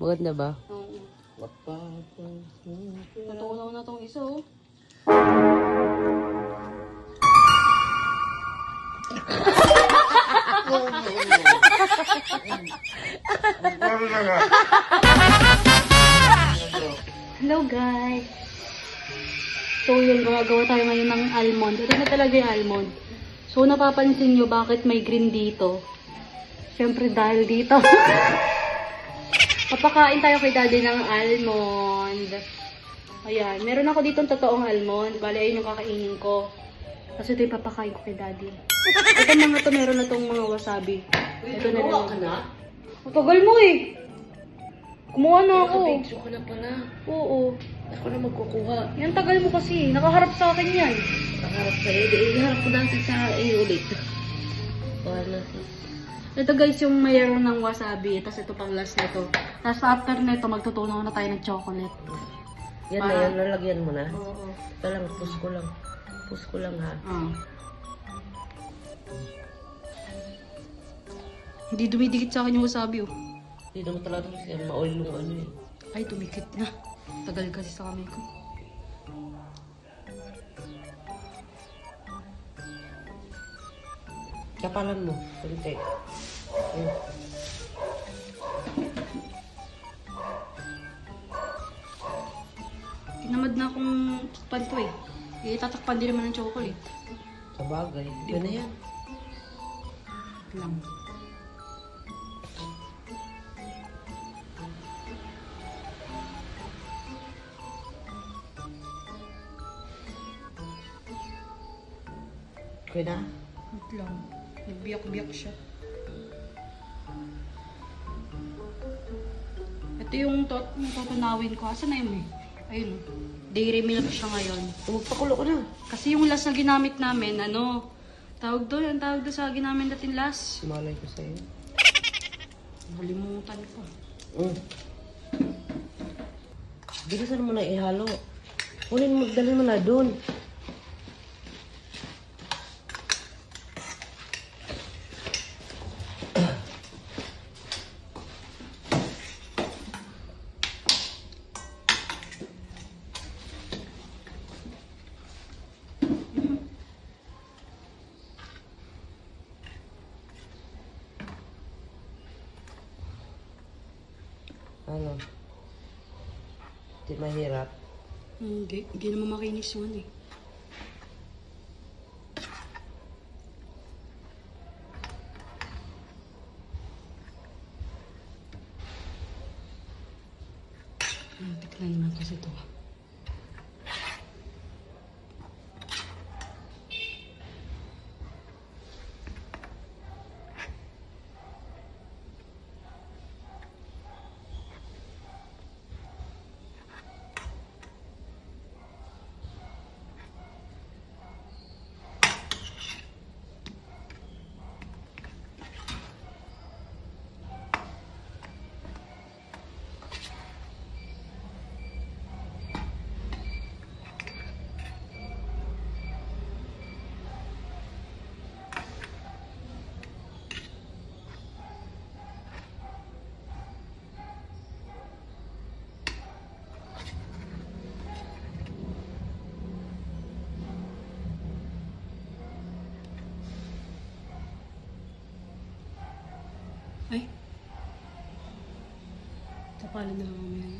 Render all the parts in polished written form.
Maganda ba? Oo. Natunaw na tong isa, oh. Hello guys! So yun, gumagawa tayo ngayon ng almond. Ito na talaga yung almond. So napapansin nyo bakit may green dito? Siyempre dahil dito. Papakain tayo kay daddy ng almond. Ayan, meron ako dito totoong almond. Bale, ayun yung kakainin ko. Kasi ito yung papakain ko kay daddy. Ito mga to, meron na tong mga wasabi. Ito na lang. ka na? Matagal mo eh. Kumuha na ako. Nakabigso ka na pala. Oo. Ako na magkukuha. Yan, tagal mo kasi. Nakaharap sa akin yan. Nakaharap sa'yo. Iharap ko dati sa iyo ulit. Wala. Ito guys, yung mayroon ng wasabi. Tapos ito pang last na ito. Tapos after na ito, magtutunaw na tayo ng chocolate. Yan na yan. Nalagyan mo na. Oo. Ito lang. Push ko lang. Push ko lang ha. Hindi dumidikit sa akin yung wasabi, oh. Hindi naman talaga kasi ma-oil yung ano eh. Ay, dumikit na. Tagal kasi sa kamay ko. Kapalan mo. Kunti. Ayun. Tinamad na akong takpan to eh. Tatakpan din naman ng chocolate. Sa bagay. Yan na yan. Lang. Okay na? Wait lang. Nagbiyak-biyak siya. Ito yung tutunawin ko. Asan na yun eh? Ayun. Dairy milk siya ngayon. Magpakulo ko na. Kasi yung last na ginamit namin, ano, tawag doon, ang tawag doon sa ginamit natin last. Malay ko sa'yo. Nalimutan ko. Bilisan mo na ihalo. Kunin mo, dalhin mo na doon. Ano? Hindi mahirap. Hindi naman makinis yun eh. Tiklan naman kasi ito. Ay. Tapalan na lang mamaya yun.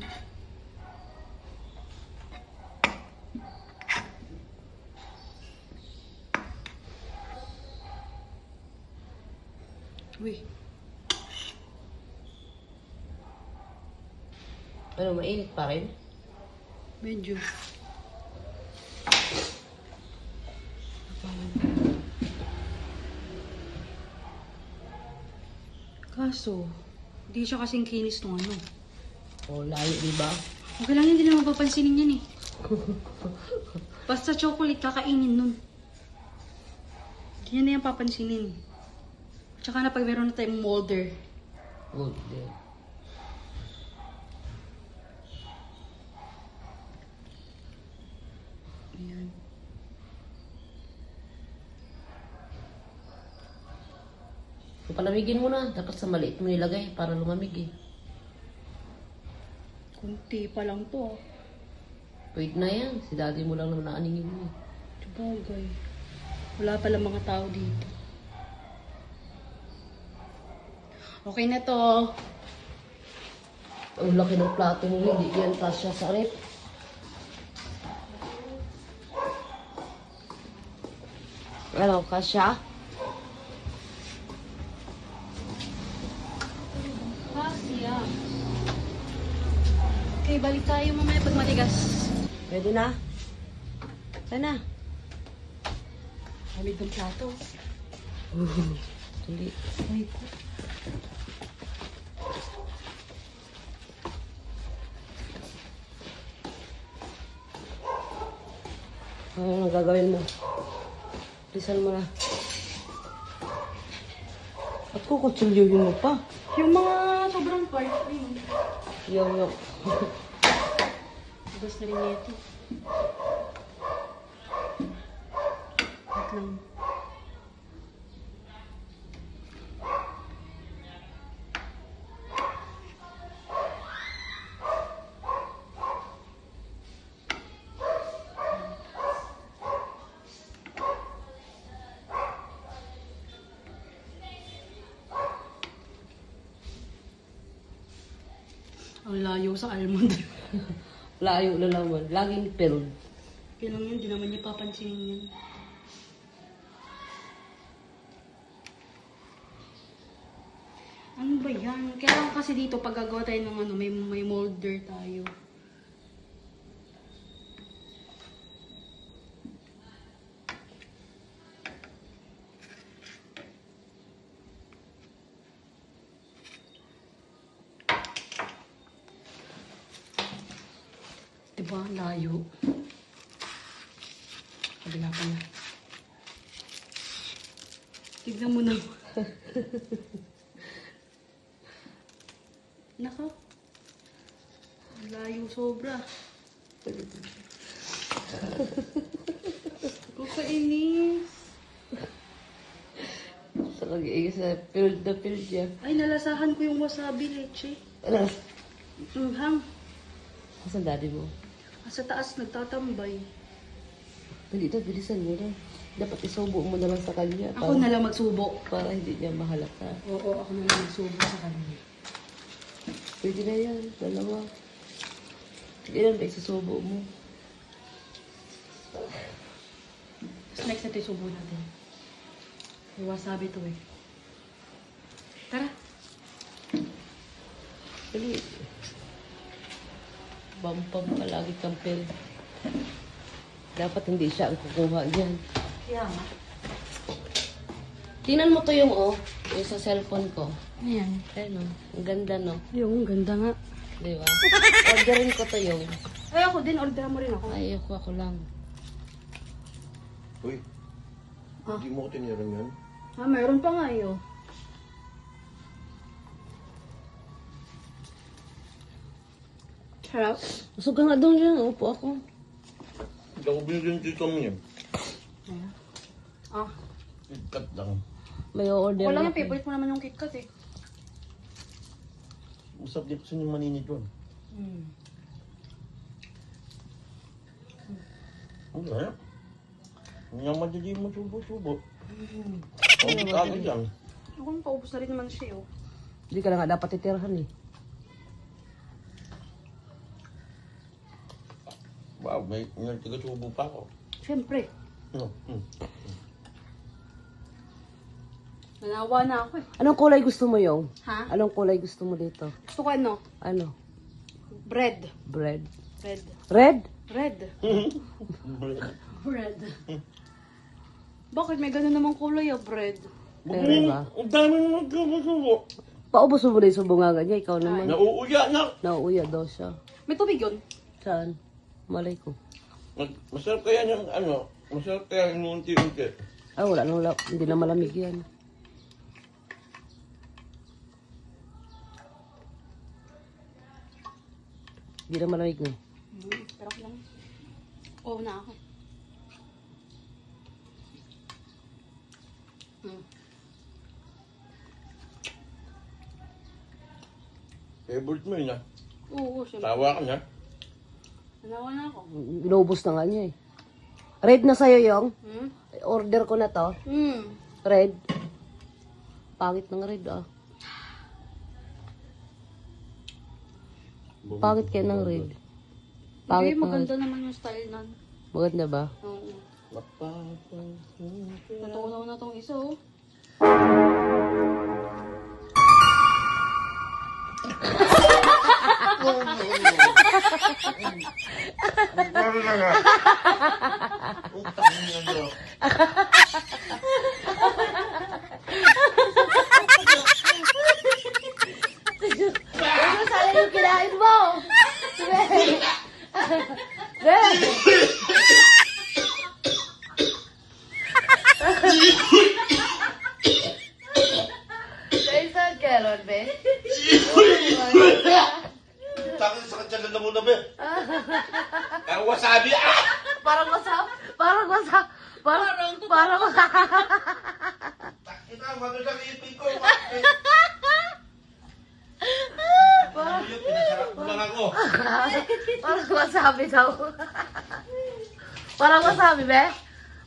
Uy. Ano, mainit pa rin? Medyo. Tapalan. Kaso, hindi siya kasing kinis nung ano. O, layo, diba? Okay lang yun, hindi naman papansinin yan eh. Basta chocolate, kakainin nun. Hindi na yan papansinin. Tsaka na pag meron na tayong molder. Good, din. Ayan. So, palamigin mo na. Dapat sa maliit mo nilagay para lumamig eh. Kunti pa lang to. Wait na yan. Si daddy mo lang naman naaningin mo. Sabagay. Wala pala mga tao dito. Okay na to. Ang laki ng plato mo, hindi yan kasya sa rep. Ano, kasya? Kasya. Okay, balik tayo mamaya pag matigas. Pwede na? Pwede na? Lamig ng plato. Hindi. Wait. Ano ang gagawin mo? Lisan mo na. At kukutsulyuhin mo pa. Yung mga sobrang part, ayun. Yung. Ubus na rin ito. Wait lang. Ang layo sa almond. Layo na naman. Laging filled. Kaya lang yun, di naman niya papansinin yun. Ano ba yan? Kailangan kasi dito pag gagawa tayo ng ano, may molder tayo. Diba? Layo. Kabila pa na. Tignan mo na. Nako. Layo sobra. Kukainis. Talaga isa. Filled na filled yan. Ay, nalasahan ko yung wasabi, leche. Ano? Hang. Asan daddy mo? Sa taas nagtatambay. Dito, bilisan mo na. Dapat isubo mo na lang sa kanya. Ako na lang magsubo. Para hindi niya mahalata. Oo, ako na lang magsubo sa kanya. Pwede na yan. Dalawa. Ilan ba isusubo mo? Tapos next natin subo natin. May wasabi to eh. Tara. Dali. Bampam ka lagi kang pill. Dapat hindi siya ang kukuha niyan. Kaya nga. Tingnan mo to yung yung sa cellphone ko. Ayan. Ayun ang ganda no. Yung ganda nga. Di ba? Orderin ko to yung. Ay, ako din. Order mo rin ako. Ay, ako lang. Uy, Ah. hindi mo ko tinirang yan. Ah, mayroon pa nga eh, oh. Sarap. Busog ka nga doon dyan. Upo ako. Hindi ako binigyan dito niya. Ayan. Ah. Cut lang. May order Wala na nga, favorite mo naman yung KitKat eh. Masarap din kasi yung maninit doon. Hmm. Ang sarap. Hindi nga madali mo subo-subo. Ang kagad yan. Ako, paubos na rin naman siya, oh. Hindi ka na nga dapat titirahan eh. Wow, may tiga-subo pa ako. Siyempre. No. Nanawa na ako eh. Anong kulay gusto mo yung? Ha? Anong kulay gusto mo dito? Gusto ko ano? Ano? Bread. Bread. Red. Red? Red. Bread. Bakit may ganun namang kulay ah, bread? Pero ba? Ang dami mo nagsubo-subo. Paubos mo ba yung subungaga niya? Ikaw naman. Nauuya na. Nauuya daw siya. May tubig yun? Saan? Malay ko. Masarap kaya yung masarap kaya yung unti-unti. Ay, wala nang hindi na malamig yan. Hindi na malamig na. Pero ako lang. Oo na ako. Favorite mo yun ah. Oo, syempre. Tawa ka na. Nanawa na ako. Inubos na nga niya eh. Red na sa'yo yung. Hmm? Order ko na to. Red. Pangit ng red ah. Pangit kaya ng red. Pangit Hindi, ng maganda naman yung style nun. Maganda ba? Oo. Natunaw na tong isa, oh. Paano na nga? Utang niya nyo. Ano sana yung kinain mo? Red! Kaisan ka, Ron, be? Takot sa kanya na muna, be. Ang wasabi, ah! Parang masap. Parang masap. Parang masap. Ina, mano lang ipin ko. Pinasarap mo lang ako. Parang masabi daw. Parang masabi, be?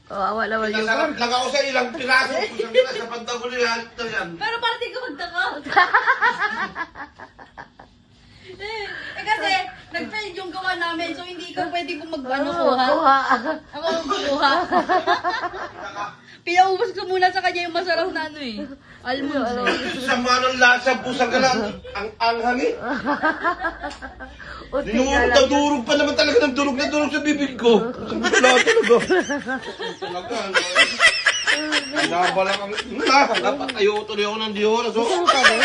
Kawawa naman yung Pinasarap lang ako sa ilang piraso. Isang piraso sa pantang ko nila. Ito yan. Pero parang di ka magtaka. Kasi, nag-fail yung gawa namin, so hindi ka pwede kung kuha. Kuha. Ako ang kumuha. Pinaubos ko muna sa kanya yung masarap na ano eh. Almonds eh. Sa manong lasa, pusang ka lang. Ang anghang eh. Uti ka lang. Nadurog pa naman talaga ng durog na durog sa bibig ko. Wala talaga. Talaga. Nabala kami. Dapat ayaw tuloy ako ng Diyos. Gusto mo pa, be?